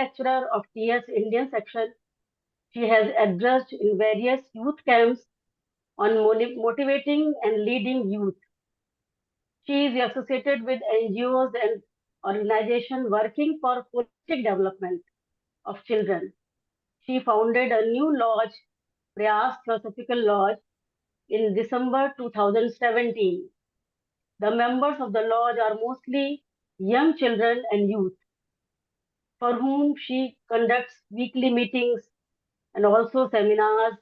lecturer of TS Indian section. She has addressed in various youth camps on motivating and leading youth. She is associated with NGOs and organizations working for holistic development of children. She founded a new lodge, Prayas Philosophical Lodge, in December 2017. The members of the lodge are mostly young children and youth, for whom she conducts weekly meetings and also seminars,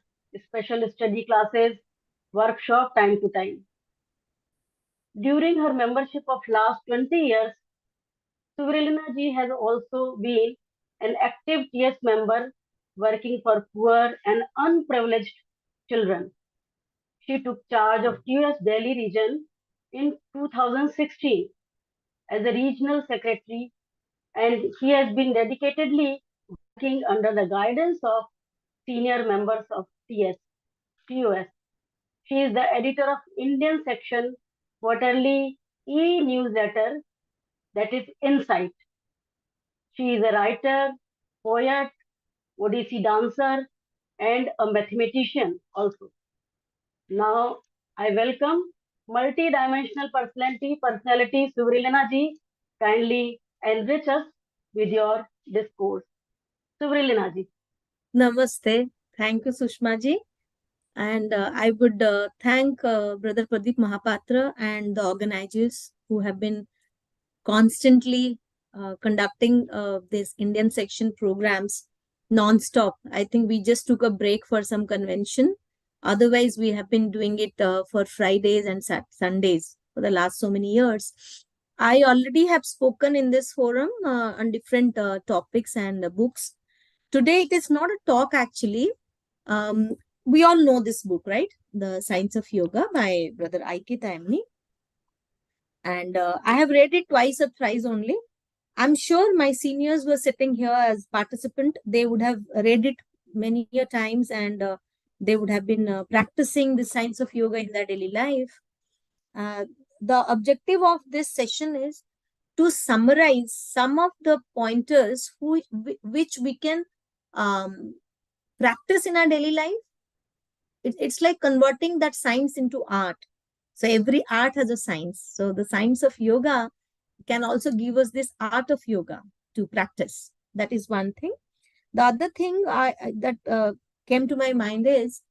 special study classes, workshop time to time. During her membership of last 20 years, Suvralina ji has also been an active TS member working for poor and unprivileged children. She took charge of TS Delhi region in 2016 as a regional secretary, and he has been dedicatedly working under the guidance of senior members of TUS. She is the editor of Indian section quarterly e-newsletter, that is Insight. She is a writer, poet, Odissi dancer, and a mathematician also. Now, I welcome multi-dimensional personality Suvralina ji. Kindly enrich us with your discourse. Suvralina ji. Namaste. Thank you, Sushma ji. And I would thank Brother Pradeep Mahapatra and the organizers who have been constantly conducting this Indian section programs non-stop. I think we just took a break for some convention. Otherwise, we have been doing it for Fridays and Sundays for the last so many years. I already have spoken in this forum on different topics and books. Today, it is not a talk actually. We all know this book, right? The Science of Yoga by Brother I.K. Taimni. And I have read it twice or thrice only. I'm sure my seniors were sitting here as participant. They would have read it many times and they would have been practicing the Science of Yoga in their daily life. The objective of this session is to summarize some of the pointers which we can practice in our daily life. It's like converting that science into art. So every art has a science. So the science of yoga can also give us this art of yoga to practice. That is one thing. The other thing that came to my mind is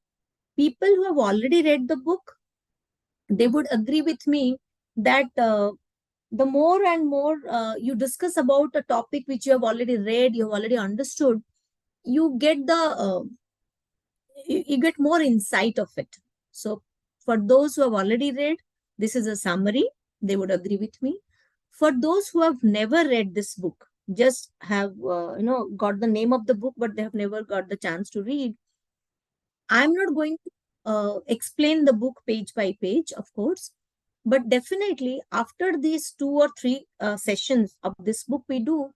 people who have already read the book, they would agree with me that the more and more you discuss about a topic which you have already read, you have already understood, you get you get more insight of it. So for those who have already read, this is a summary. They would agree with me. For those who have never read this book, just have got the name of the book, but they have never got the chance to read, I'm not going to explain the book page by page, of course, but definitely after these 2 or 3 sessions of this book we do,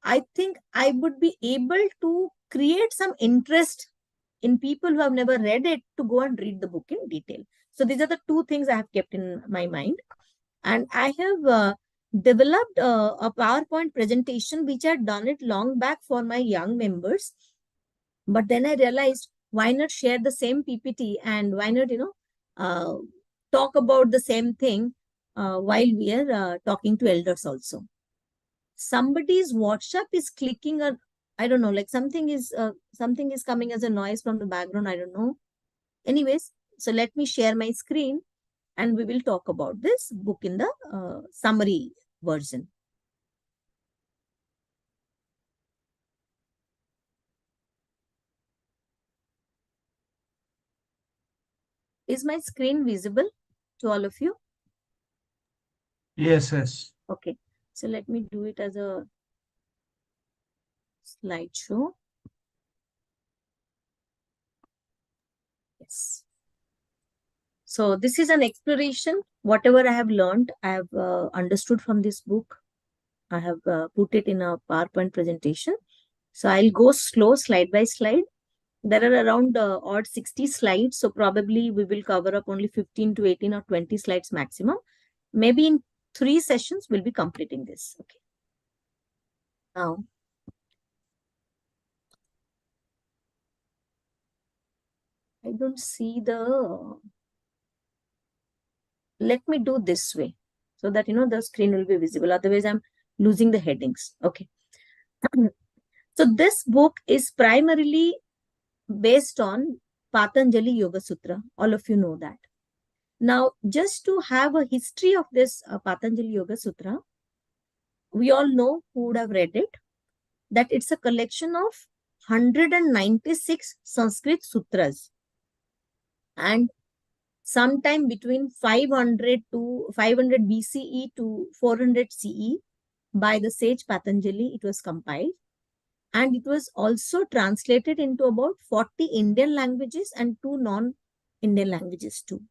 I think I would be able to create some interest in people who have never read it to go and read the book in detail. So these are the 2 things I have kept in my mind. And I have developed a PowerPoint presentation, which I had done it long back for my young members. But then I realized, why not share the same PPT and why not, talk about the same thing while we are talking to elders also. Somebody's WhatsApp is clicking, or I don't know, like something is coming as a noise from the background. I don't know. Anyways, so let me share my screen and we will talk about this book in the summary version. Is my screen visible to all of you? Yes, yes. Okay. So let me do it as a slideshow. Yes. So this is an exploration. Whatever I have learned, I have understood from this book. I have put it in a PowerPoint presentation. So I'll go slow, slide by slide. There are around odd 60 slides. So probably we will cover up only 15 to 18 or 20 slides maximum. Maybe in 3 sessions, we'll be completing this. Okay. Now, I don't see the, let me do this way so that, the screen will be visible. Otherwise, I'm losing the headings. Okay. So this book is primarily based on Patanjali Yoga Sutra. All of you know that. Now, just to have a history of this Patanjali Yoga Sutra, we all know who would have read it, that it's a collection of 196 Sanskrit sutras. And sometime between 500 BCE to 400 CE, by the sage Patanjali, it was compiled. And it was also translated into about 40 Indian languages and 2 non-Indian languages too.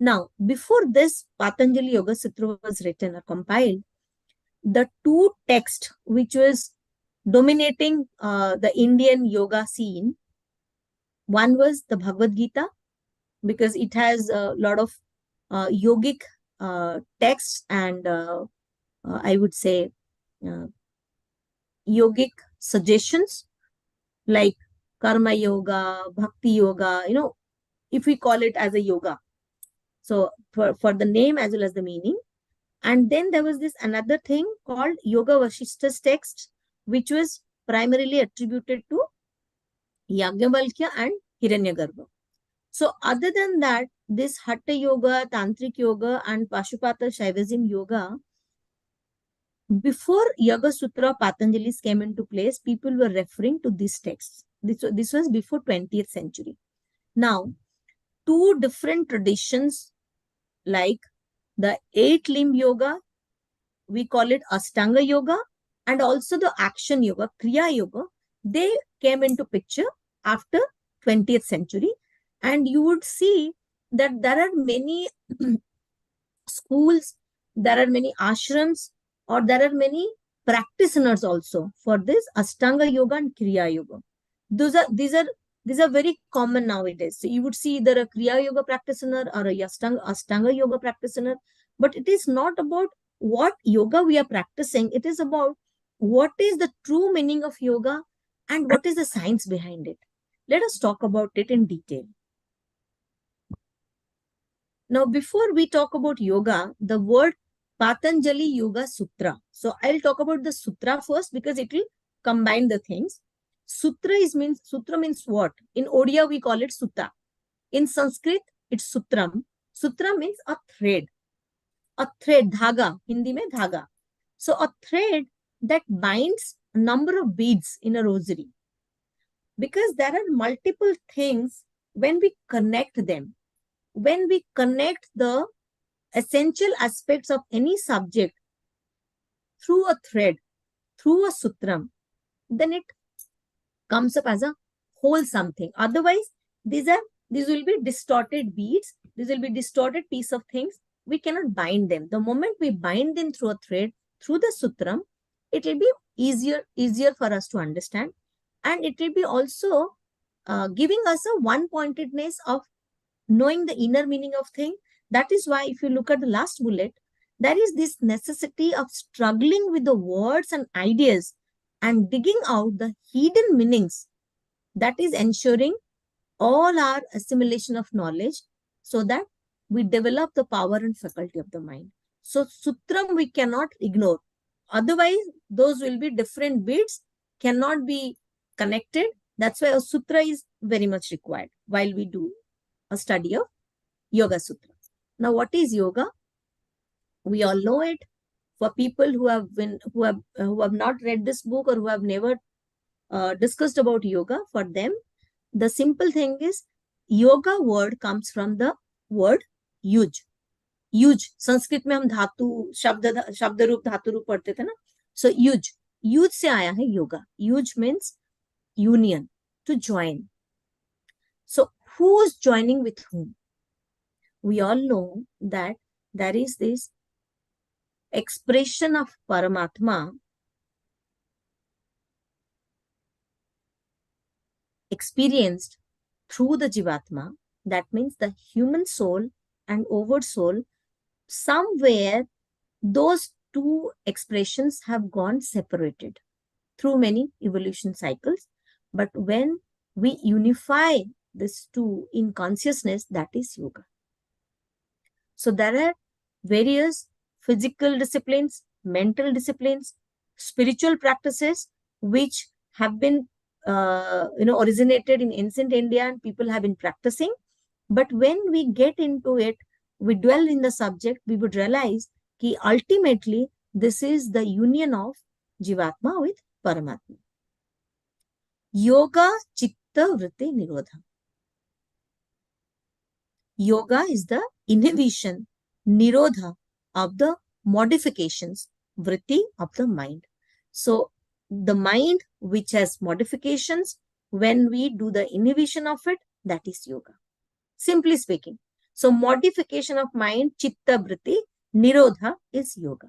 Now, before this Patanjali Yoga Sutra was written or compiled, the two texts which was dominating the Indian yoga scene, one was the Bhagavad Gita, because it has a lot of yogic texts and I would say uh, yogic suggestions like karma yoga, bhakti yoga, if we call it as a yoga. So for the name as well as the meaning. And then there was this another thing called Yoga Vasishta's text, which was primarily attributed to Yagnavalkya and Hiranyagarbha. So other than that, this Hatha Yoga, Tantric Yoga and Pashupata Shaivism Yoga, before Yoga Sutra Patanjali's came into place, people were referring to these texts. This was before 20th century. Now, two different traditions like the 8-limb yoga, we call it Ashtanga Yoga, and also the action yoga, Kriya Yoga, they came into picture after 20th century. And you would see that there are many schools, there are many ashrams, or there are many practitioners also for this Ashtanga Yoga and Kriya Yoga. These are very common nowadays. So you would see either a Kriya Yoga practitioner or a Ashtanga Yoga practitioner, but it is not about what yoga we are practicing. It is about what is the true meaning of yoga and what is the science behind it. Let us talk about it in detail. Now, before we talk about yoga, the word Patanjali Yoga Sutra. So I'll talk about the sutra first because it will combine the things. Sutra means what? In Odia, we call it sutta. In Sanskrit, it's sutram. Sutra means a thread. A thread, dhaga, Hindi mein dhaga. So a thread that binds a number of beads in a rosary. Because there are multiple things when we connect them. When we connect the essential aspects of any subject through a thread, through a sutram, then it comes up as a whole something. Otherwise, these will be distorted beads. These will be distorted piece of things. We cannot bind them. The moment we bind them through a thread, through the sutram, it will be easier for us to understand. And it will be also giving us a one-pointedness of knowing the inner meaning of thing. That is why if you look at the last bullet, there is this necessity of struggling with the words and ideas and digging out the hidden meanings. That is ensuring all our assimilation of knowledge so that we develop the power and faculty of the mind. So sutram we cannot ignore. Otherwise, those will be different bits, cannot be connected. That's why a sutra is very much required while we do a study of Yoga Sutra. Now, what is yoga? We all know it. For people who have not read this book or who have never discussed about yoga, for them, the simple thing is yoga word comes from the word yuj. Yuj, Sanskrit में हम धातु शब्द रूप धातु रूप पढ़ते थे ना. So yuj से आया है yoga. Yuj means union, to join. So who is joining with whom? We all know that there is this expression of Paramatma experienced through the Jivatma. That means the human soul and oversoul, somewhere those two expressions have gone separated through many evolution cycles. But when we unify this two in consciousness, that is yoga. So there are various physical disciplines, mental disciplines, spiritual practices which have been originated in ancient India and people have been practicing. But when we get into it, we dwell in the subject, we would realize that ultimately this is the union of Jivatma with Paramatma. Yoga Chitta Vritti Nirodha. Yoga is the inhibition, nirodha of the modifications, vritti of the mind. So the mind which has modifications, when we do the inhibition of it, that is yoga. Simply speaking. So modification of mind, chitta vritti, nirodha is yoga.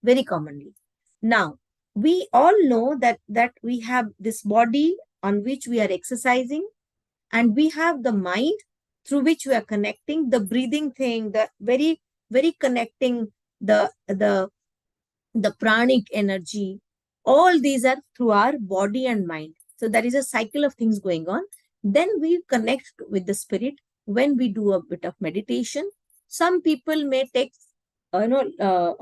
Very commonly. Now, we all know that we have this body on which we are exercising, and we have the mind through which we are connecting, the breathing thing, the very, very connecting, the pranic energy. All these are through our body and mind. So there is a cycle of things going on. Then we connect with the spirit when we do a bit of meditation. Some people may take a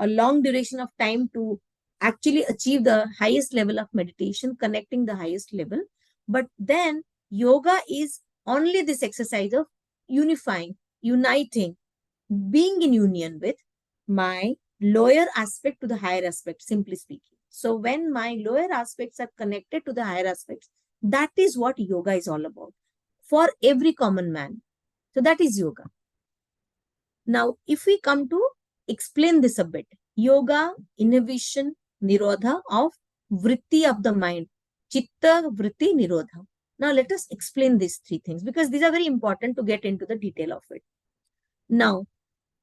long duration of time to actually achieve the highest level of meditation, connecting the highest level. But then yoga is only this exercise of unifying, uniting, being in union with my lower aspect to the higher aspect, simply speaking. So when my lower aspects are connected to the higher aspects, that is what yoga is all about for every common man. So that is yoga. Now, if we come to explain this a bit, yoga, inhibition, nirodha of vritti of the mind, chitta, vritti, nirodha. Now, let us explain these three things because these are very important to get into the detail of it. Now,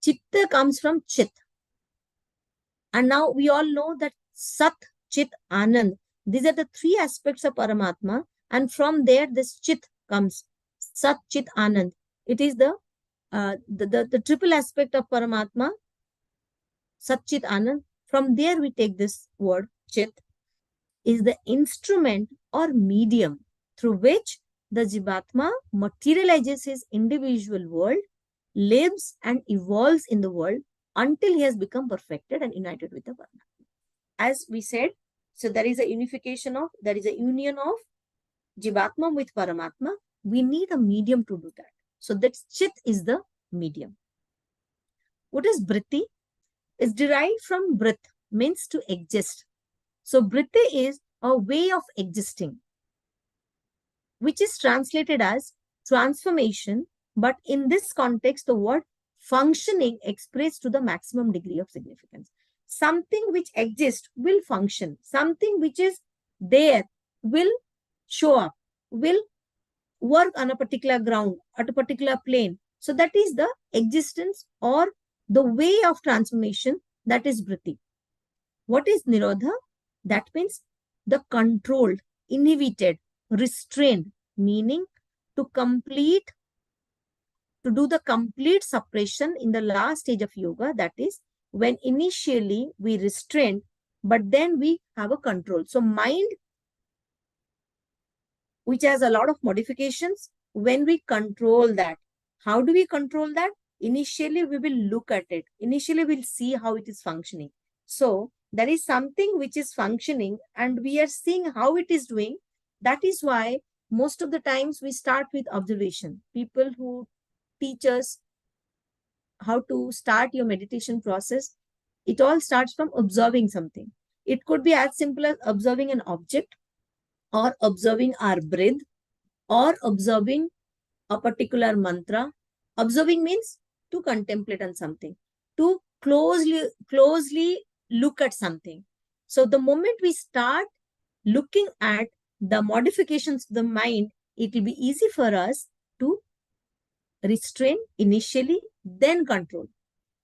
chitta comes from chit. And now we all know that sat, chit, anand. These are the three aspects of Paramatma. And from there, this chit comes. Sat, chit, anand. It is the triple aspect of Paramatma, Sat, Chit, Anand. From there, we take this word, chit, is the instrument or medium through which the Jivatma materializes his individual world, lives and evolves in the world until he has become perfected and united with the Paramatma. As we said, so there is a union of Jivatma with Paramatma. We need a medium to do that. So that chit is the medium. What is vritti? It's derived from brit, means to exist. So vritti is a way of existing, which is translated as transformation. But in this context, the word functioning expressed to the maximum degree of significance. Something which exists will function. Something which is there will show up, will work on a particular ground, at a particular plane. So that is the existence or the way of transformation, that is vritti. What is nirodha? That means the controlled, inhibited, restrained, meaning to do the complete suppression in the last stage of yoga. That is when initially we restrain, but then we have a control. So mind, which has a lot of modifications, when we control that, how do we control that? Initially, we will look at it. Initially, we'll see how it is functioning. So there is something which is functioning and we are seeing how it is doing. That is why most of the times we start with observation. People who teach us how to start your meditation process, it all starts from observing something. It could be as simple as observing an object, or observing our breath, or observing a particular mantra. Observing means to contemplate on something, to closely look at something. So the moment we start looking at the modifications of the mind, it will be easy for us to restrain initially, then control.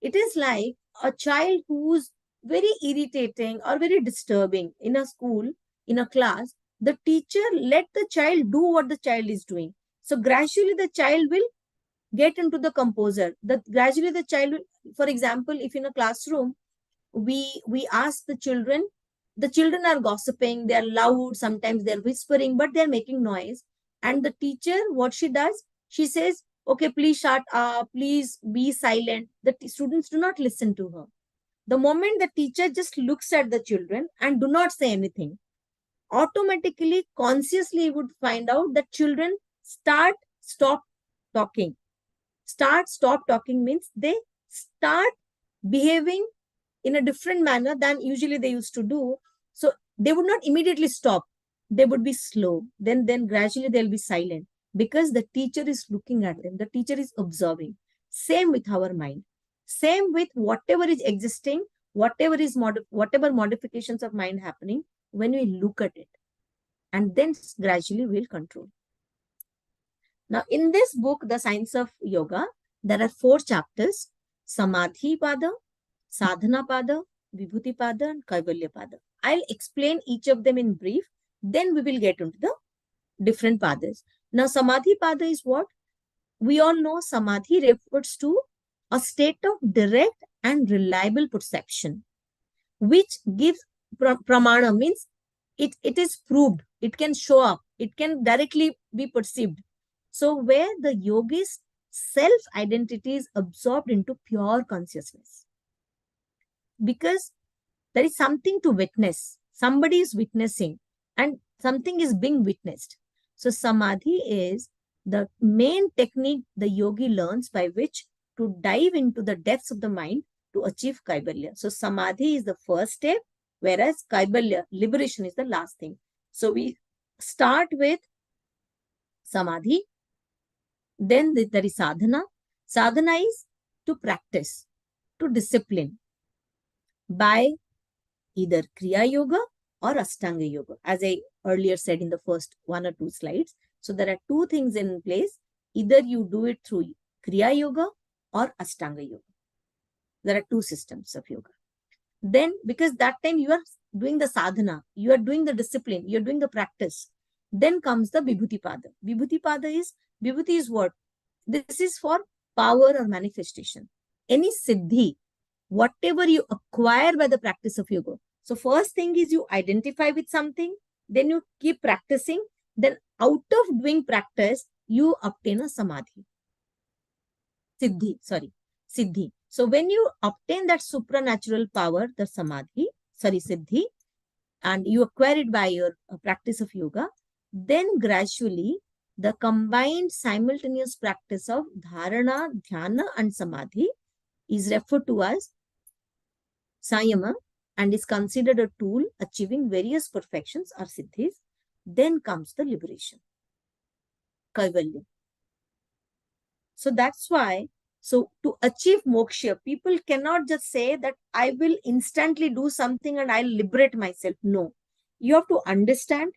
It is like a child who's very irritating or very disturbing in a school, in a class. The teacher let the child do what the child is doing. So gradually the child will get into the composer. Gradually the child will, for example, if in a classroom, we ask the children are gossiping, they're loud, sometimes they're whispering, but they're making noise. And the teacher, what she does, she says, okay, please shut up, please be silent. The students do not listen to her. The moment the teacher just looks at the children and do not say anything, automatically, consciously, you would find out that children stop talking. Stop talking means they start behaving in a different manner than usually they used to do. So they would not immediately stop. They would be slow. Then gradually they'll be silent because the teacher is looking at them. The teacher is observing. Same with our mind. Same with whatever is existing, whatever modifications of mind happening, when we look at it, and then gradually we'll control. Now, in this book, The Science of Yoga, there are 4 chapters: Samadhi Pada, Sadhana Pada, Vibhuti Pada, and Kaivalya Pada. I'll explain each of them in brief, then we will get into the different padas. Now, Samadhi Pada is what? We all know Samadhi refers to a state of direct and reliable perception, which gives pramana, means it is proved, it can show up, it can directly be perceived. So where the yogi's self-identity is absorbed into pure consciousness. Because there is something to witness. Somebody is witnessing and something is being witnessed. So Samadhi is the main technique the yogi learns by which to dive into the depths of the mind to achieve Kaivalya. So Samadhi is the first step, whereas Kaivalya, liberation, is the last thing. So we start with Samadhi. Then there is sadhana. Sadhana is to practice, to discipline by either Kriya Yoga or Ashtanga Yoga, as I earlier said in the first 1 or 2 slides. So there are 2 things in place. Either you do it through Kriya Yoga or Ashtanga Yoga. There are 2 systems of yoga. Then, because that time you are doing the sadhana, you are doing the discipline, you are doing the practice. Then comes the Vibhuti Pada. Vibhuti is what? This is for power or manifestation. Any siddhi, whatever you acquire by the practice of yoga. So first thing is you identify with something, then you keep practicing, then out of doing practice, you obtain a samadhi. Siddhi. So when you obtain that supernatural power, the siddhi, and you acquire it by your practice of yoga, then gradually the combined simultaneous practice of dharana, dhyana, and samadhi is referred to as sayama and is considered a tool achieving various perfections or siddhis. Then comes the liberation, kaivalya. So that's why, so to achieve moksha, people cannot just say that I will instantly do something and I'll liberate myself. No, you have to understand,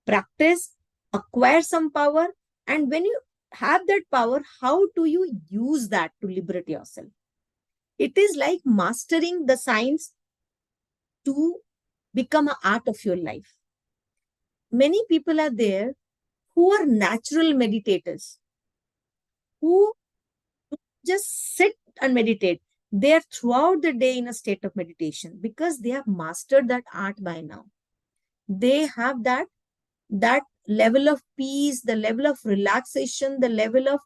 practice, acquire some power, and when you have that power, how do you use that to liberate yourself? It is like mastering the science to become an art of your life. Many people are there who are natural meditators, who just sit and meditate. They are throughout the day in a state of meditation because they have mastered that art by now. They have that level of peace, the level of relaxation, the level of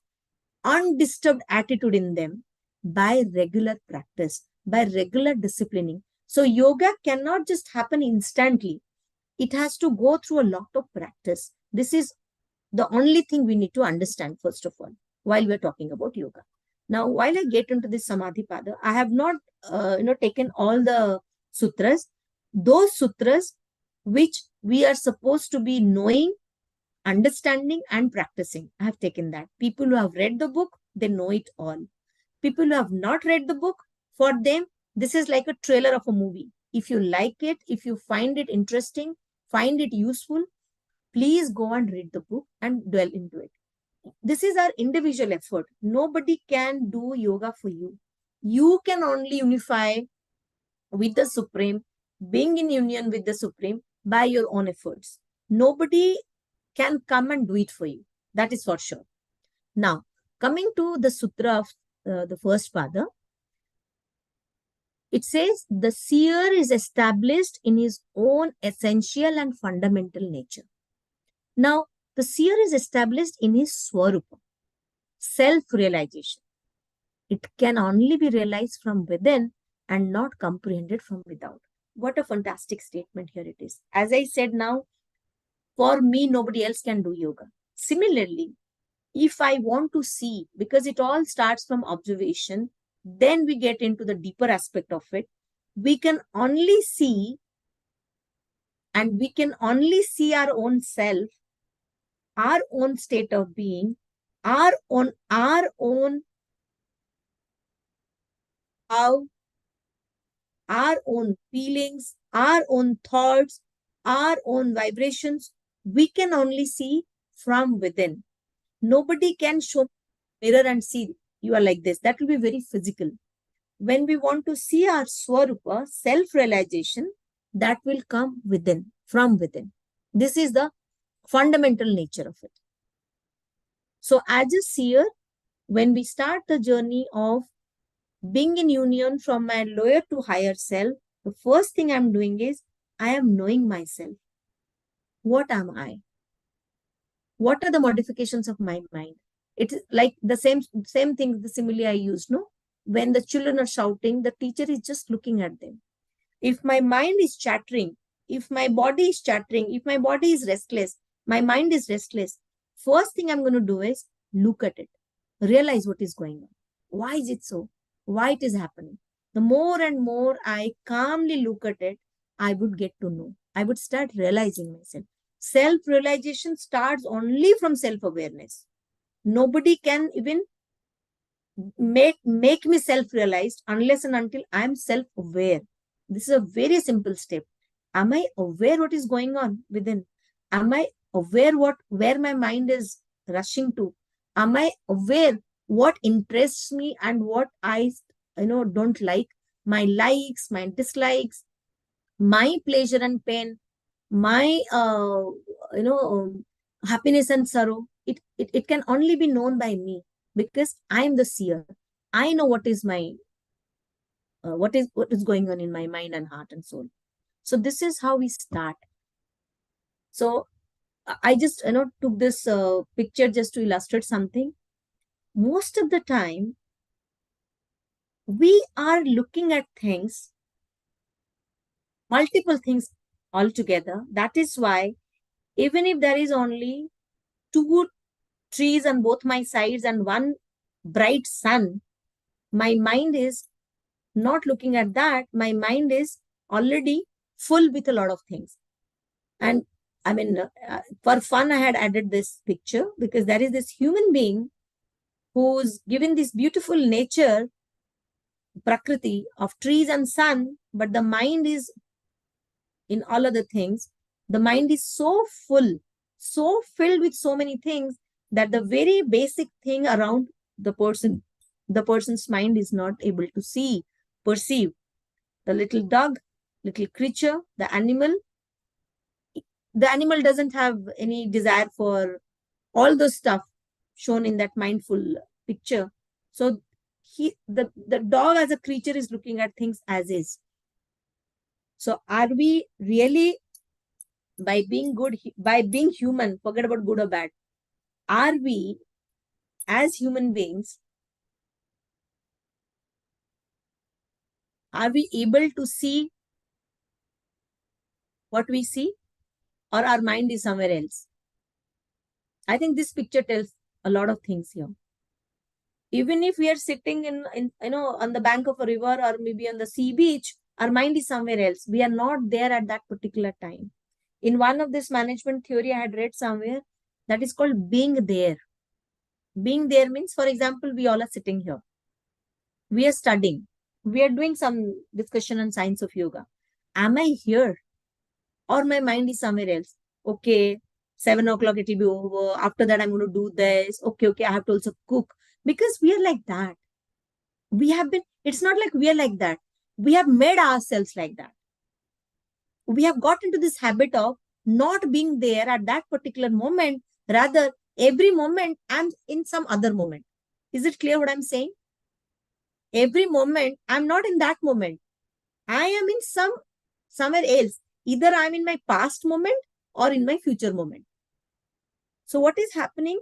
undisturbed attitude in them by regular practice, by regular disciplining. So yoga cannot just happen instantly. It has to go through a lot of practice. This is the only thing we need to understand, first of all, while we're talking about yoga. Now, while I get into this Samadhi Pada, I have not taken all the sutras. Those sutras which we are supposed to be knowing, understanding, and practicing, I have taken that. People who have read the book, they know it all. People who have not read the book, for them, this is like a trailer of a movie. If you like it, if you find it interesting, find it useful, please go and read the book and dwell into it. This is our individual effort. Nobody can do yoga for you. You can only unify with the Supreme, being in union with the Supreme by your own efforts. Nobody can come and do it for you. That is for sure. Now, coming to the sutra of the first pada, it says the seer is established in his own essential and fundamental nature. Now, The seer is established in his Swarupa, self-realization. It can only be realized from within and not comprehended from without. What a fantastic statement here it is. As I said now, for me, nobody else can do yoga. Similarly, if I want to see, because it all starts from observation, then we get into the deeper aspect of it. We can only see, and we can only see our own self, our own state of being, our own how, our own feelings, our own thoughts, our own vibrations. We can only see from within. Nobody can show mirror and see you are like this. That will be very physical. When we want to see our Swarupa, self-realization, that will come within, from within. This is the fundamental nature of it. So as a seer, when we start the journey of being in union from my lower to higher self, the first thing I'm doing is I am knowing myself. What am I? What are the modifications of my mind? It's like the same thing, the simile I used, no? When the children are shouting, the teacher is just looking at them. If my mind is chattering, if my body is chattering, if my body is restless, my mind is restless, first thing I'm going to do is look at it, realize what is going on. Why is it so? Why it is happening? The more and more I calmly look at it, I would get to know. I would start realizing myself. Self-realization starts only from self-awareness. Nobody can even make me self-realized unless and until I'm self-aware. This is a very simple step. Am I aware what is going on within? Am I aware where my mind is rushing to? Am I aware what interests me and what I don't like? My likes, my dislikes, my pleasure and pain, my happiness and sorrow. It can only be known by me because I am the seer. I know what is what is going on in my mind and heart and soul. So this is how we start. So I just took this picture just to illustrate something. Most of the time, we are looking at things, multiple things altogether. That is why even if there is only two trees on both my sides and one bright sun, my mind is not looking at that. My mind is already full with a lot of things. And I mean, for fun, I had added this picture because there is this human being who's given this beautiful nature, prakriti of trees and sun, but the mind is in all other things. The mind is so full, so filled with so many things that the very basic thing around the person's mind is not able to see, perceive. The little dog, little creature, the animal doesn't have any desire for all the stuff shown in that mindful picture. So the dog as a creature is looking at things as is. So are we really, by being human, forget about good or bad, are we as human beings, are we able to see what we see, or our mind is somewhere else? I think this picture tells a lot of things here. Even if we are sitting in on the bank of a river or maybe on the sea beach, our mind is somewhere else. We are not there at that particular time. In one of this management theory I had read somewhere, that is called being there. Being there means, for example, we all are sitting here. We are studying. We are doing some discussion on science of yoga. Am I here? Or my mind is somewhere else? Okay, 7 o'clock it will be over. After that, I'm going to do this. Okay, I have to also cook. Because we are like that. It's not like we are like that. We have made ourselves like that. We have got into this habit of not being there at that particular moment. Rather, every moment I'm in some other moment. Is it clear what I'm saying? Every moment, I'm not in that moment. I am in somewhere else. Either I'm in my past moment or in my future moment. So what is happening?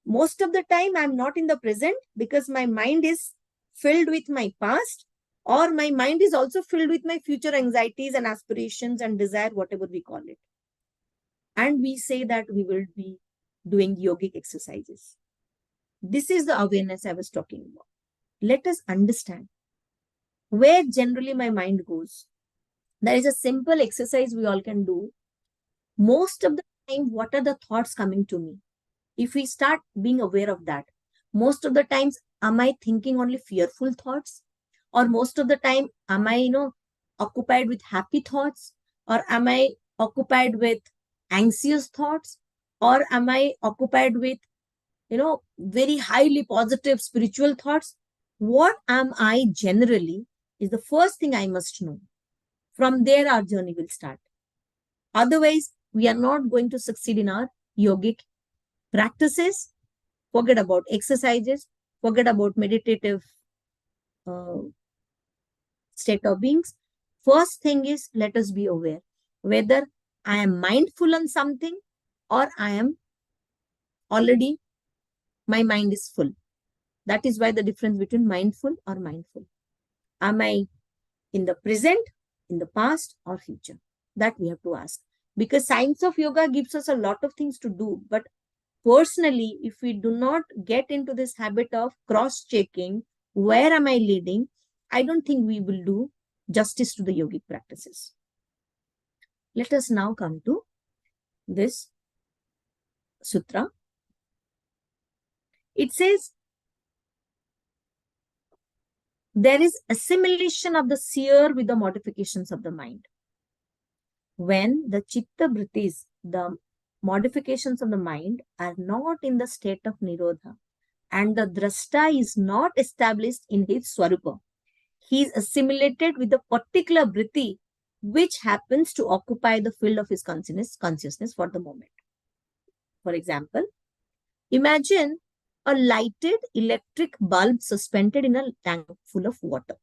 Most of the time, I'm not in the present because my mind is filled with my past, or my mind is also filled with my future anxieties and aspirations and desire, whatever we call it. And we say that we will be doing yogic exercises. This is the awareness I was talking about. Let us understand where generally my mind goes. There is a simple exercise we all can do. Most of the time, what are the thoughts coming to me? If we start being aware of that, most of the times, am I thinking only fearful thoughts? Or most of the time, am I, occupied with happy thoughts? Or am I occupied with anxious thoughts? Or am I occupied with, very highly positive spiritual thoughts? What am I generally is the first thing I must know. From there, our journey will start. Otherwise, we are not going to succeed in our yogic practices. Forget about exercises, forget about meditative uh, state of beings. First thing is, let us be aware whether I am mindful on something or I am already, my mind is full. That is why the difference between mindful or mindful. Am I in the present, in the past, or future? That we have to ask. Because science of yoga gives us a lot of things to do, but personally, if we do not get into this habit of cross checking, where am I leading? I don't think we will do justice to the yogic practices. Let us now come to this sutra. It says, there is assimilation of the seer with the modifications of the mind. When the chitta vrittis, the modifications of the mind, are not in the state of nirodha, and the drashta is not established in his swarupa, he is assimilated with the particular vritti which happens to occupy the field of his consciousness for the moment. For example, imagine a lighted electric bulb suspended in a tank full of water.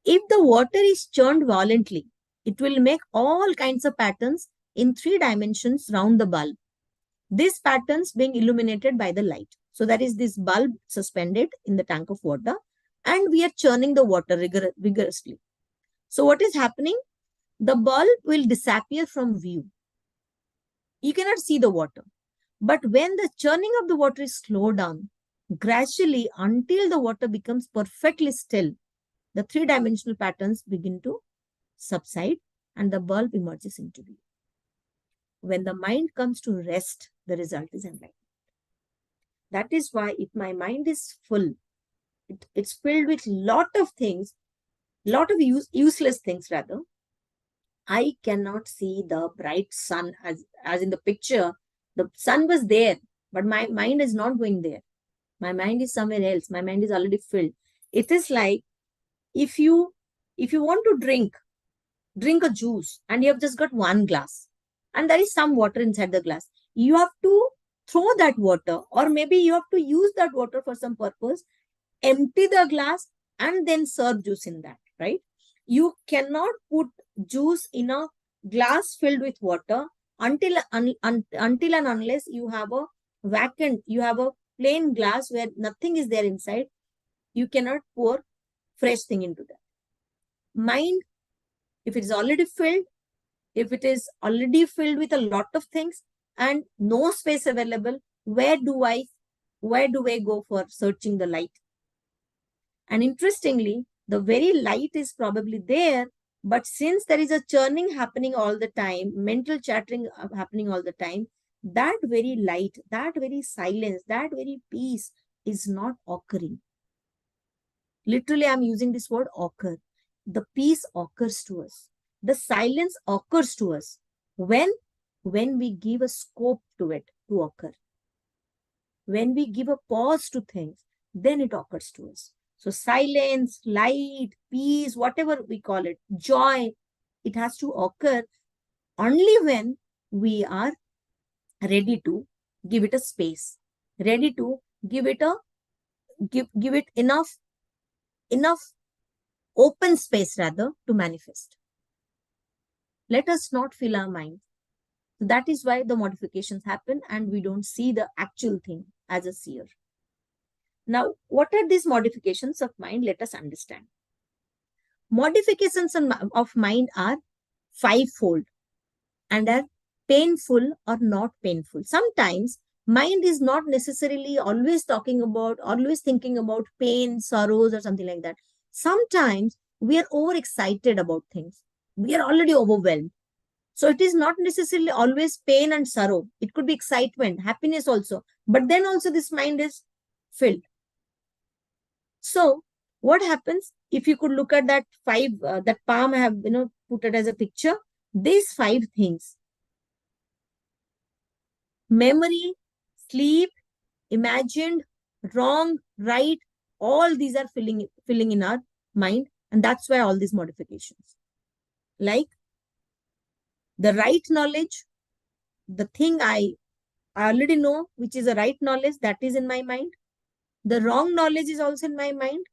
If the water is churned violently, it will make all kinds of patterns in 3 dimensions round the bulb. These patterns being illuminated by the light. So that is this bulb suspended in the tank of water, and we are churning the water vigorously. So what is happening? The bulb will disappear from view. You cannot see the water. But when the churning of the water is slowed down, gradually until the water becomes perfectly still, the 3-dimensional patterns begin to subside and the bulb emerges into view. When the mind comes to rest, the result is enlightenment. That is why if my mind is full, it's filled with lot of things, lot of useless things rather, I cannot see the bright sun as in the picture. The sun was there, but my mind is not going there. My mind is somewhere else. My mind is already filled. It is like if you want to drink a juice and you have just got one glass and there is some water inside the glass. You have to throw that water, or maybe you have to use that water for some purpose, empty the glass and then serve juice in that, right? You cannot put juice in a glass filled with water until and unless you have a vacant, you have a plain glass where nothing is there inside. You cannot pour fresh thing into that. Mind, if it is already filled, if it is already filled with a lot of things and no space available, where do I go for searching the light? And interestingly, the very light is probably there, but since there is a churning happening all the time, mental chattering happening all the time, that very light, that very silence, that very peace is not occurring. Literally, I'm using this word occur. The peace occurs to us. The silence occurs to us when we give a scope to it to occur. When we give a pause to things, then it occurs to us. So silence, light, peace, whatever we call it, joy, it has to occur only when we are ready to give it a space, ready to give it enough open space rather to manifest. Let us not fill our mind So that is why the modifications happen and we don't see the actual thing as a seer. Now, what are these modifications of mind? Let us understand. Modifications of mind are fivefold and are painful or not painful. Sometimes mind is not necessarily always always thinking about pain, sorrows, or something like that. Sometimes we are overexcited about things. We are already overwhelmed. So it is not necessarily always pain and sorrow. It could be excitement, happiness also. But then also this mind is filled. So what happens if you could look at that that palm I have put it as a picture. These five things: memory, sleep, imagined, wrong, right, all these are filling in our mind, and that's why all these modifications. Like the right knowledge, the thing I already know, which is a right knowledge, that is in my mind. The wrong knowledge is also in my mind.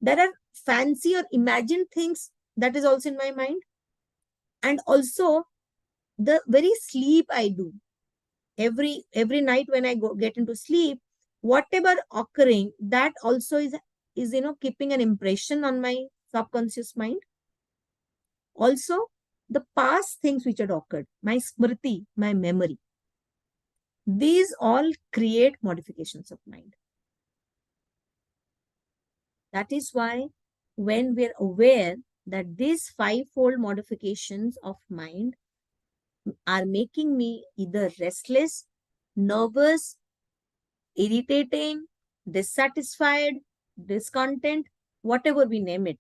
There are fancy or imagined things that is also in my mind. And also the very sleep I do. Every night when I get into sleep, whatever occurring, that also is keeping an impression on my subconscious mind. Also, the past things which had occurred, my smriti, my memory, these all create modifications of mind. That is why when we're aware that these fivefold modifications of mind are making me either restless, nervous, irritating, dissatisfied, discontent, whatever we name it,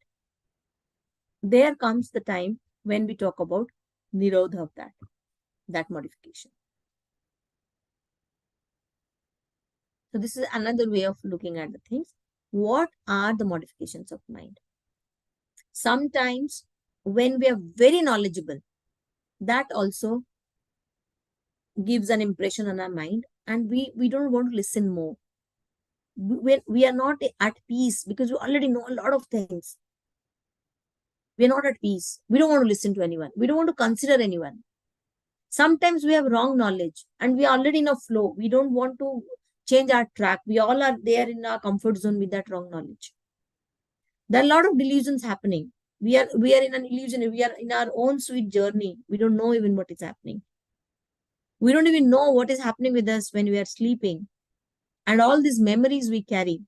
there comes the time when we talk about nirodha of that modification. So this is another way of looking at the things. What are the modifications of mind? Sometimes when we are very knowledgeable, that also gives an impression on our mind, and we don't want to listen more. When we are not at peace because we already know a lot of things, we're not at peace. We don't want to listen to anyone. We don't want to consider anyone. Sometimes we have wrong knowledge and we are already in a flow. We don't want to change our track. We all are there in our comfort zone with that wrong knowledge. There are a lot of delusions happening. We are in an illusion. We are in our own sweet journey. We don't know even what is happening. We don't even know what is happening with us when we are sleeping. And all these memories we carry,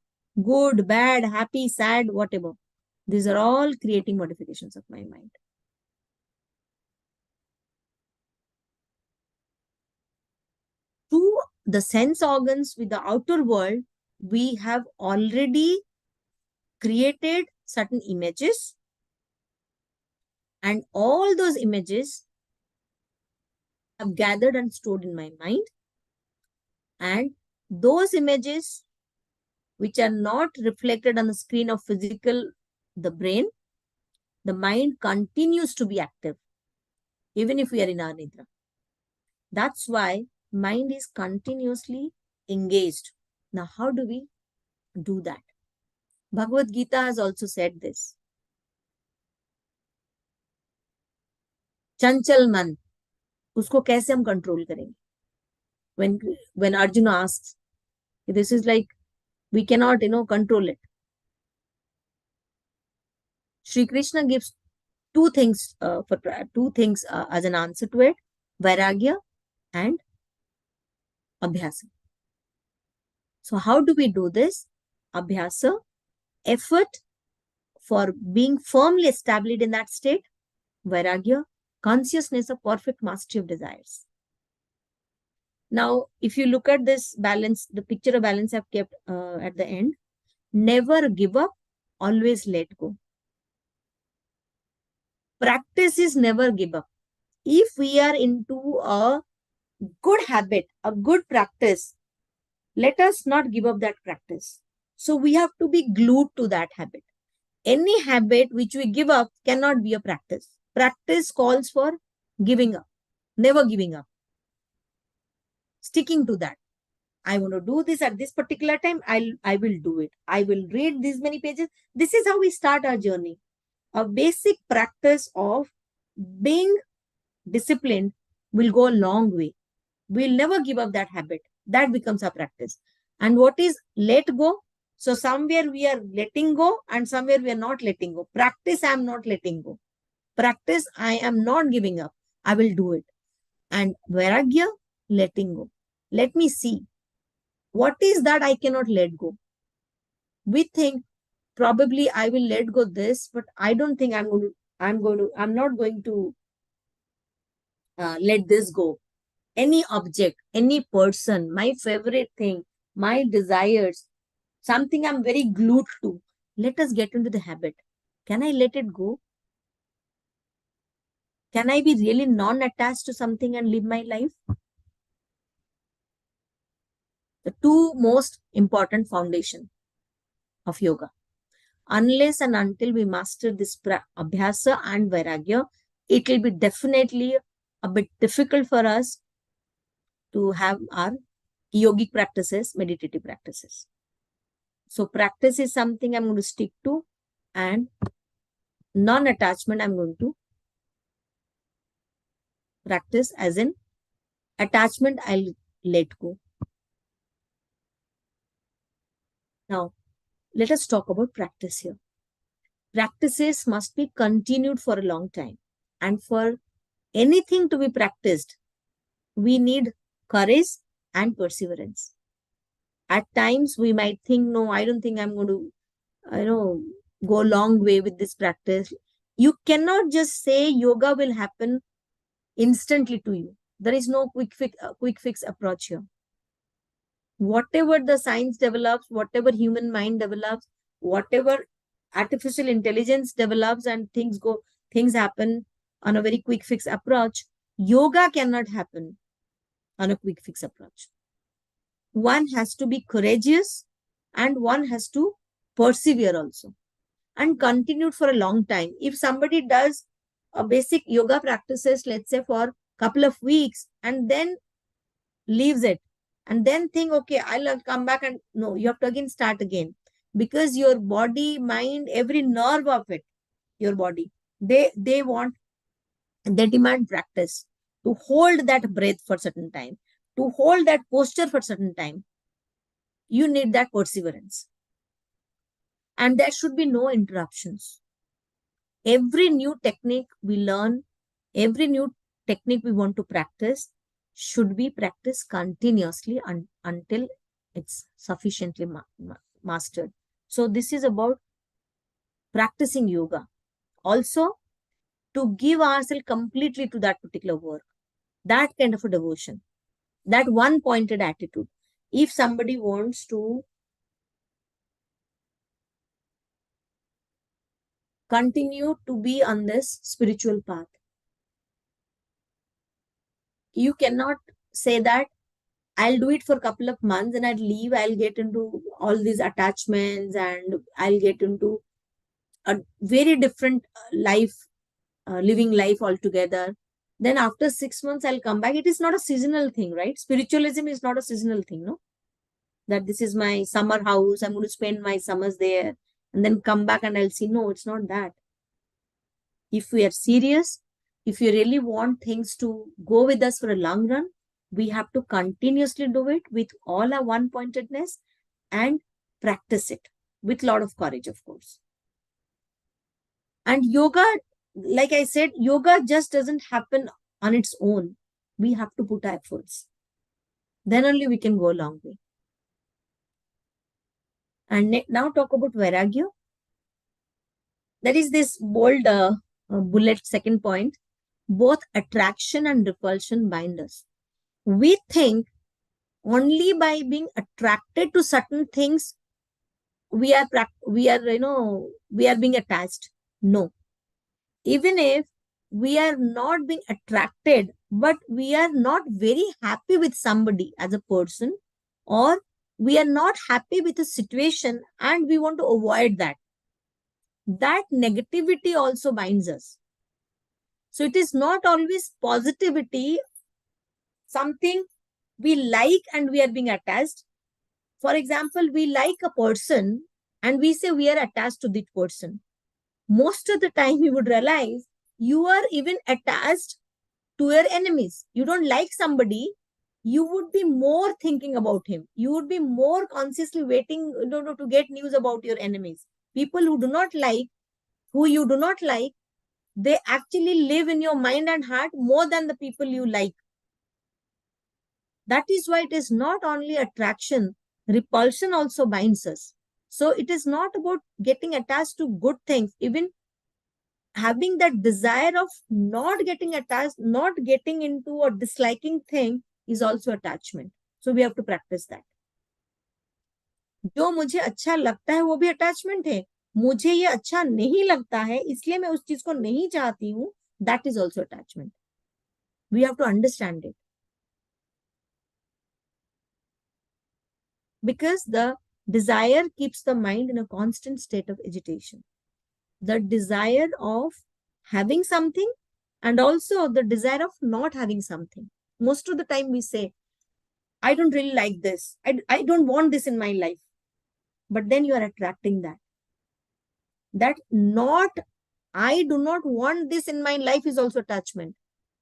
good, bad, happy, sad, whatever, these are all creating modifications of my mind. To the sense organs with the outer world, we have already created certain images, and all those images have gathered and stored in my mind. And those images which are not reflected on the screen of the brain, the mind continues to be active even if we are in our nidra. That's why mind is continuously engaged. Now, how do we do that? Bhagavad Gita has also said this. Chanchal man, usko kaise hum control karenge? When Arjuna asks, this is like, we cannot, control it. Sri Krishna gives two things as an answer to it: vairagya and abhyasa. So how do we do this? Abhyasa, effort for being firmly established in that state. Vairagya, consciousness of perfect mastery of desires. Now, if you look at this balance, the picture of balance I've kept at the end, never give up, always let go. Practice is never give up. If we are into a good habit, a good practice, let us not give up that practice. So we have to be glued to that habit. Any habit which we give up cannot be a practice. Practice calls for giving up, never giving up. Sticking to that. I want to do this at this particular time. I will do it. I will read these many pages. This is how we start our journey. A basic practice of being disciplined will go a long way. We'll never give up that habit. That becomes our practice. And what is let go? So somewhere we are letting go and somewhere we are not letting go. Practice, I am not letting go. Practice, I am not giving up. I will do it. And vairagya, letting go. Let me see. What is that I cannot let go? We think probably I will let go this, but I don't think I'm not going to let this go. Any object, any person, my favorite thing, my desires, something I'm very glued to. Let us get into the habit. Can I let it go? Can I be really non-attached to something and live my life? The two most important foundation of yoga. Unless and until we master this abhyasa and vairagya, it will be definitely a bit difficult for us to have our yogic practices, meditative practices. So practice is something I'm going to stick to, and non-attachment I'm going to practice, as in attachment I'll let go. Now, let us talk about practice here. Practices must be continued for a long time. And for anything to be practiced, we need courage and perseverance. At times, we might think, no, I don't think I'm going to, go a long way with this practice. You cannot just say yoga will happen instantly to you. There is no quick fix approach here. Whatever the science develops, whatever human mind develops, whatever artificial intelligence develops, and things happen on a very quick fix approach, yoga cannot happen on a quick fix approach. One has to be courageous and one has to persevere also and continued for a long time. If somebody does a basic yoga practices, let's say for a couple of weeks, and then leaves it, and then think, okay, I'll come back, and no, you have to again start again, because your body, mind, every nerve of it, your body, they demand practice to hold that breath for certain time, to hold that posture for certain time. You need that perseverance, and there should be no interruptions. Every new technique we learn, every new technique we want to practice should be practiced continuously until it's sufficiently mastered. So this is about practicing yoga. Also, to give ourselves completely to that particular work, that kind of a devotion, that one-pointed attitude. If somebody wants to continue to be on this spiritual path, you cannot say that I'll do it for a couple of months and I'll leave, I'll get into all these attachments and I'll get into a very different life, living life altogether. Then after 6 months, I'll come back. It is not a seasonal thing, right? Spiritualism is not a seasonal thing, no? That this is my summer house, I'm going to spend my summers there and then come back and I'll see. No, it's not that. If we are serious, if you really want things to go with us for a long run, we have to continuously do it with all our one-pointedness and practice it with a lot of courage, of course. And yoga, like I said, yoga just doesn't happen on its own. We have to put our efforts. Then only we can go a long way. And now talk about vairagya. That is this bold bullet, second point. Both attraction and repulsion bind us. We think only by being attracted to certain things we are being attached. No. Even if we are not being attracted, but we are not very happy with somebody as a person, or we are not happy with a situation and we want to avoid that, that negativity also binds us. So it is not always positivity, something we like and we are being attached. For example, we like a person and we say we are attached to that person. Most of the time, you would realize you are even attached to your enemies. You don't like somebody, you would be more thinking about him. You would be more consciously waiting, to get news about your enemies. People who you do not like, they actually live in your mind and heart more than the people you like. That is why it is not only attraction, repulsion also binds us. So it is not about getting attached to good things. Even having that desire of not getting attached, not getting into a disliking thing is also attachment. So we have to practice that. जो मुझे अच्छा लगता है वो भी attachment है, मुझे ये अच्छा नहीं लगता है इसलिए मैं उस चीज को नहीं चाहती हूँ, that is also attachment. We have to understand it. Because the desire keeps the mind in a constant state of agitation. The desire of having something and also the desire of not having something. Most of the time we say, I don't really like this. I don't want this in my life. But then you are attracting that. That not, I do not want this in my life is also attachment.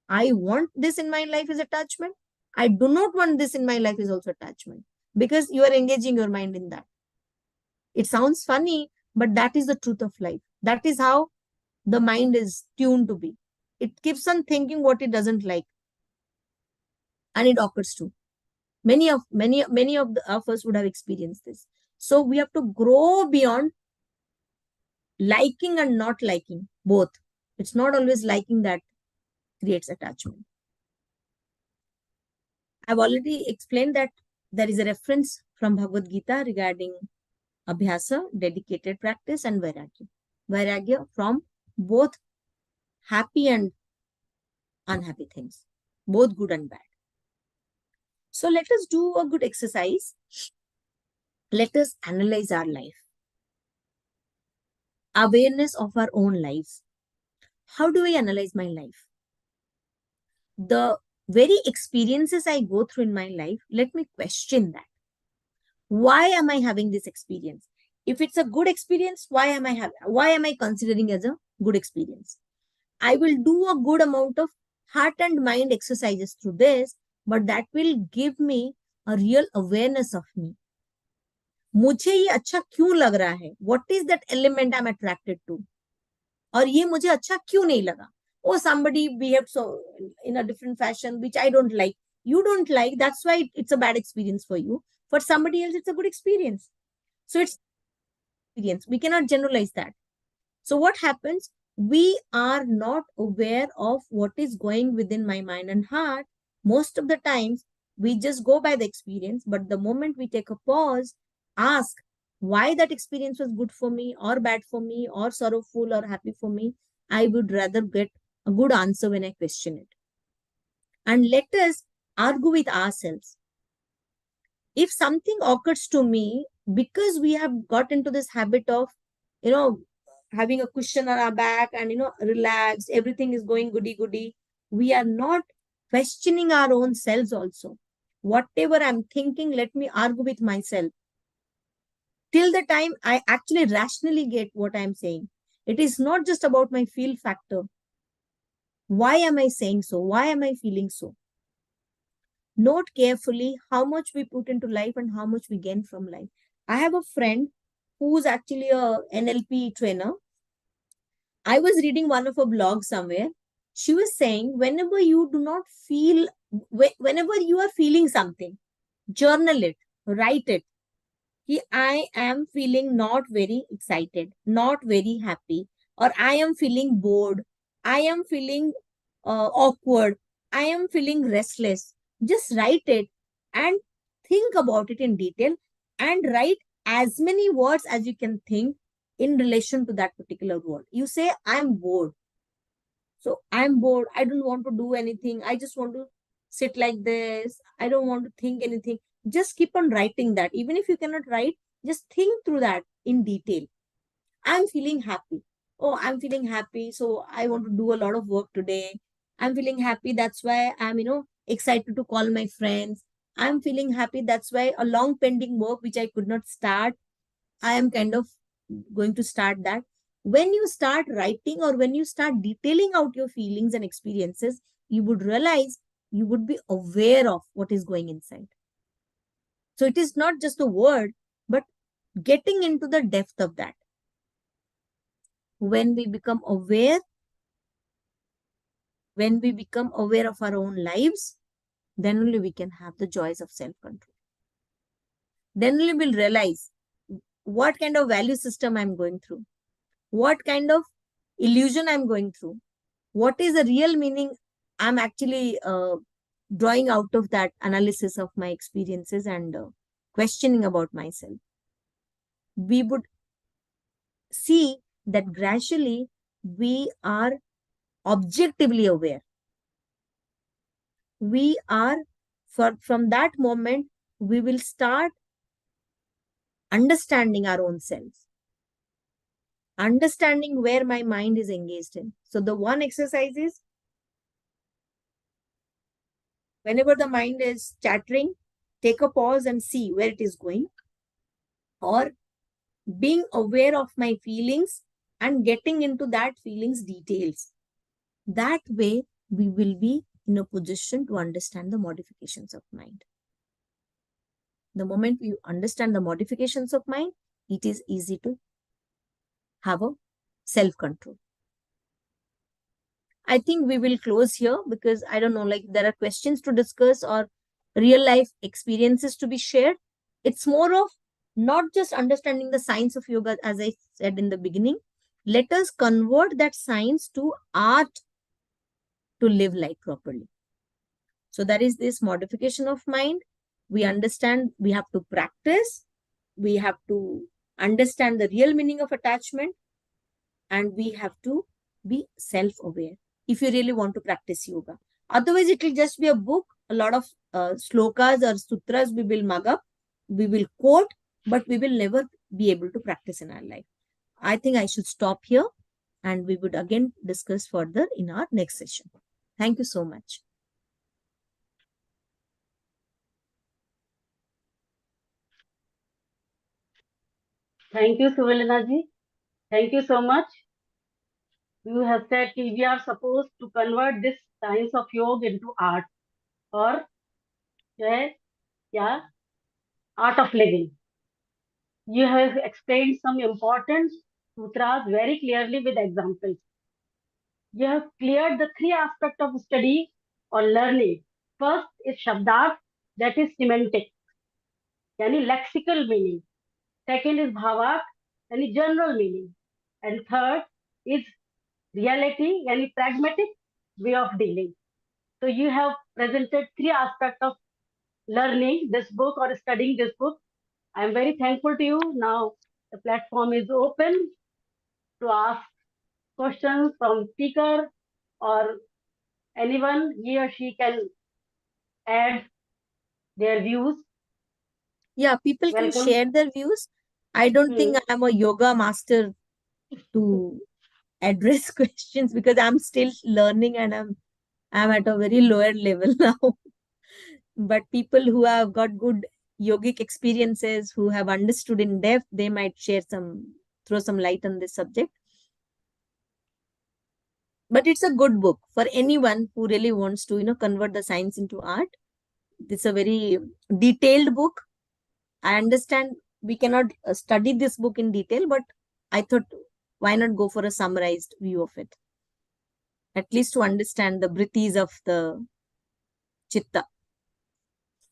I want this in my life is attachment. I do not want this in my life is also attachment. Because you are engaging your mind in that. It sounds funny, but that is the truth of life. That is how the mind is tuned to be. It keeps on thinking what it doesn't like. And it occurs too. Many of us would have experienced this. So we have to grow beyond liking and not liking, both. It's not always liking that creates attachment. I've already explained that there is a reference from Bhagavad Gita regarding Abhyasa, dedicated practice, and Vairagya. Vairagya from both happy and unhappy things, both good and bad. So let us do a good exercise. Let us analyze our life. Awareness of our own lives. How do I analyze my life? The very experiences I go through in my life, let me question that. Why am I having this experience? If it's a good experience, why am I considering as a good experience? I will do a good amount of heart and mind exercises through this, but that will give me a real awareness of me. मुझे ये अच्छा क्यों लग रहा है? What is that element I'm attracted to? और ये मुझे अच्छा क्यों नहीं लगा? Oh, somebody behaved so in a different fashion, which I don't like. You don't like, that's why it's a bad experience for you. For somebody else, it's a good experience. So it's experience. We cannot generalize that. So what happens? We are not aware of what is going within my mind and heart. Most of the times, we just go by the experience. But the moment we take a pause, ask why that experience was good for me or bad for me or sorrowful or happy for me, I would rather get a good answer when I question it. And let us argue with ourselves. If something occurs to me, because we have got into this habit of, having a cushion on our back and, relaxed, everything is going goody-goody, we are not questioning our own selves also. Whatever I'm thinking, let me argue with myself. Till the time I actually rationally get what I'm saying. It is not just about my feel factor. Why am I saying so? Why am I feeling so? Note carefully how much we put into life and how much we gain from life. I have a friend who's actually a NLP trainer. I was reading one of her blogs somewhere. She was saying, whenever you are feeling something, journal it, write it. I am feeling not very excited, not very happy, or I am feeling bored, I am feeling awkward, I am feeling restless. Just write it and think about it in detail and write as many words as you can think in relation to that particular word. You say, I'm bored. So I'm bored. I don't want to do anything. I just want to sit like this. I don't want to think anything. Just keep on writing that. Even if you cannot write, just think through that in detail. I'm feeling happy. Oh, I'm feeling happy. So I want to do a lot of work today. I'm feeling happy. That's why I'm, excited to call my friends. I'm feeling happy. That's why a long pending work, which I could not start, I am kind of going to start that. When you start writing or when you start detailing out your feelings and experiences, you would realize you would be aware of what is going inside. So it is not just a word, but getting into the depth of that. When we become aware of our own lives, then only we can have the joys of self-control. Then only we'll realize what kind of value system I'm going through, what kind of illusion I'm going through, what is the real meaning I'm actually drawing out of that analysis of my experiences and questioning about myself. We would see that gradually we are objectively aware. We are, from that moment, we will start understanding our own selves, understanding where my mind is engaged in. So the one exercise is, whenever the mind is chattering, take a pause and see where it is going, or being aware of my feelings and getting into that feelings details. That way, we will be in a position to understand the modifications of mind. The moment you understand the modifications of mind, it is easy to have a self-control. I think we will close here because I don't know, like there are questions to discuss or real life experiences to be shared. It's more of not just understanding the science of yoga, as I said in the beginning. Let us convert that science to art to live life properly. So that is this modification of mind. We understand we have to practice. We have to understand the real meaning of attachment. And we have to be self-aware if you really want to practice yoga. Otherwise, it will just be a book, a lot of slokas or sutras we will mug up, we will quote, but we will never be able to practice in our life. I think I should stop here and we would again discuss further in our next session. Thank you so much. Thank you, Suvralina ji. Thank you so much. You have said we are supposed to convert this science of yoga into art, or yeah, art of living. You have explained some important sutras very clearly with examples. You have cleared the three aspects of study or learning. First is shabdat, that is semantic, yani lexical meaning. Second is bhavat, yani general meaning. And third is reality, yani pragmatic way of dealing. So you have presented three aspects of learning this book or studying this book. I am very thankful to you. Now the platform is open to ask questions from speaker or anyone. He or she can add their views. Yeah, people can Welcome. share their views. I don't think Hmm. I'm a yoga master to address questions because I'm still learning and I'm at a very lower level now. But people who have got good yogic experiences, who have understood in depth, they might throw some light on this subject. But it's a good book for anyone who really wants to, convert the science into art. It's a very detailed book. I understand we cannot study this book in detail, but I thought, why not go for a summarized view of it? At least to understand the brittis of the chitta.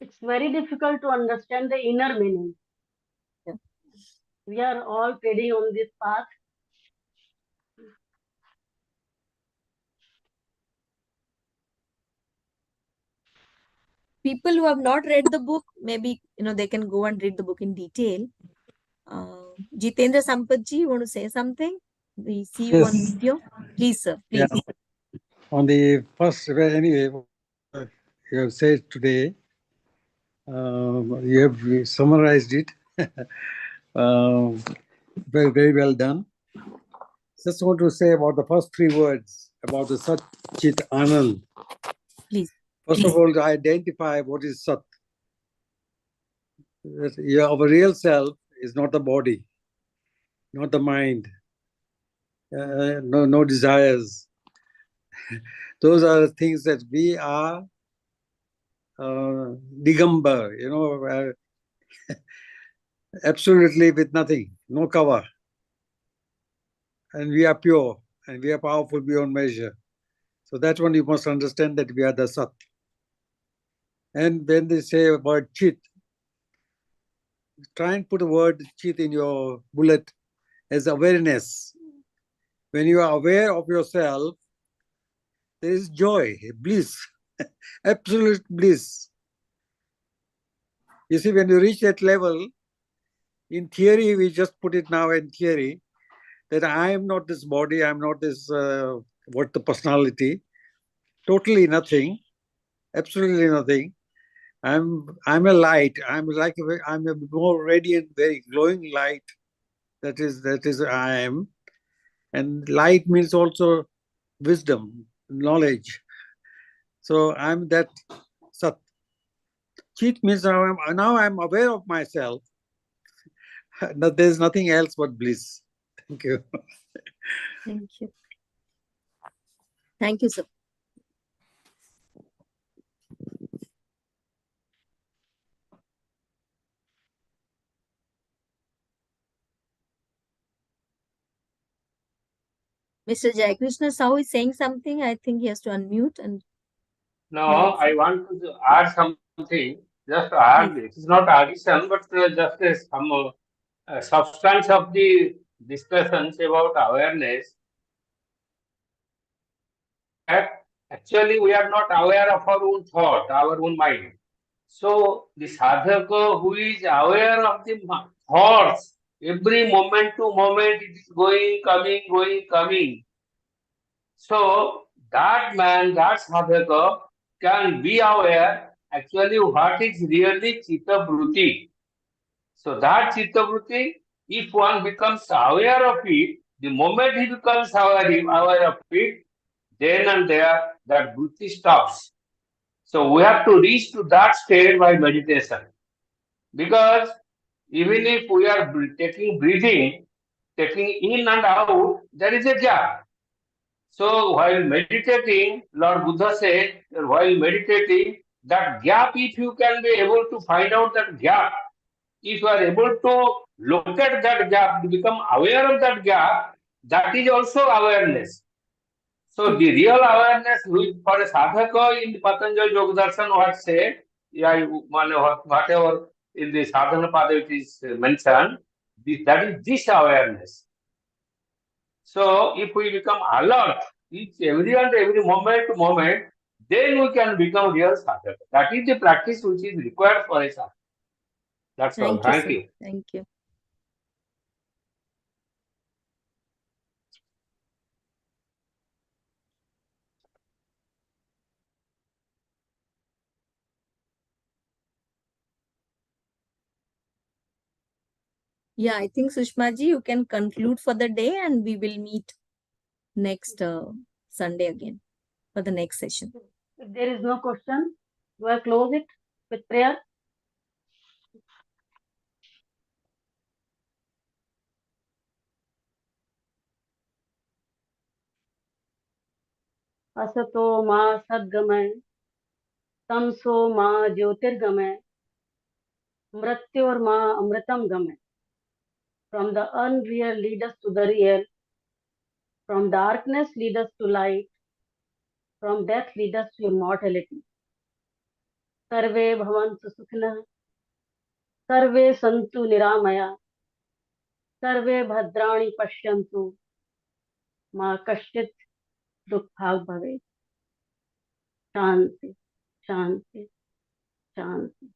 It's very difficult to understand the inner meaning. Yeah. We are all treading on this path. People who have not read the book, maybe they can go and read the book in detail. Jitendra Sampatji, you want to say something? We see you on Yes. video. Please, sir, Yeah. please. On the first, well, anyway, you have said today, you have summarized it. um, very, very well done. Just want to say about the first three words about the Sat Chit Anand. Please. First of all, to identify what is Sat. Our real self is not the body, not the mind, no desires. Those are things that we are Digambar, absolutely with nothing, no cover. And we are pure and we are powerful beyond measure. So that one you must understand, that we are the Sat. And when they say about Chit, try and put a word Chit in your bullet as awareness. When you are aware of yourself, there is joy, bliss, absolute bliss. You see, when you reach that level, in theory, we just put it now in theory, that I am not this body, I'm not this, what the personality, totally nothing, absolutely nothing. I'm a light. I'm a more radiant, very glowing light. That is I am. And light means also wisdom, knowledge. So I'm that Sat. Chit means now I'm aware of myself. There's nothing else but bliss. Thank you. Thank you. Thank you, sir. Mr. Jayakrishna Sahu is saying something. I think he has to unmute and. No, I want to add something. Just to add, it is not addition, but just some substance of the discussions about awareness. Actually, we are not aware of our own thought, our own mind. So the sadhaka who is aware of the thoughts, every moment to moment it is going, coming, going, coming. So that man, that sadhaka can be aware actually what is really chitta vritti. So that chitta vritti, if one becomes aware of it, the moment he becomes aware of it, then and there that vritti stops. So we have to reach to that state by meditation. Because even if we are taking breathing, taking in and out, there is a gap. So while meditating, Lord Buddha said, while meditating, that gap, if you can be able to find out that gap, if you are able to locate that gap, to become aware of that gap, that is also awareness. So the real awareness for a sadhaka in Patanjali Yoga Darshan, what say, whatever in the sadhana pada it is mentioned, that is this awareness. So if we become alert each every and every moment to moment, then we can become real sadhaka. That is the practice which is required for a sadhaka. That's all. Thank you. Thank you. Yeah, I think Sushma ji, you can conclude for the day and we will meet next Sunday again for the next session. If there is no question, do I close it with prayer? असतो मा सद्गमय तमसो मा ज्योतिर्गमय मृत्योर्मा अमृतम गमय. From the unreal lead us to the real, from darkness lead us to light, from death lead us to immortality. Sarve bhavantu sukhina, sarve santu niramaya, sarve bhadrani pashyantu, ma kashchit dukbhag bhavet. Shanti, shanti, shanti.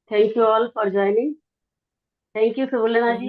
Thank you all for joining. Thank you, Suvralina ji.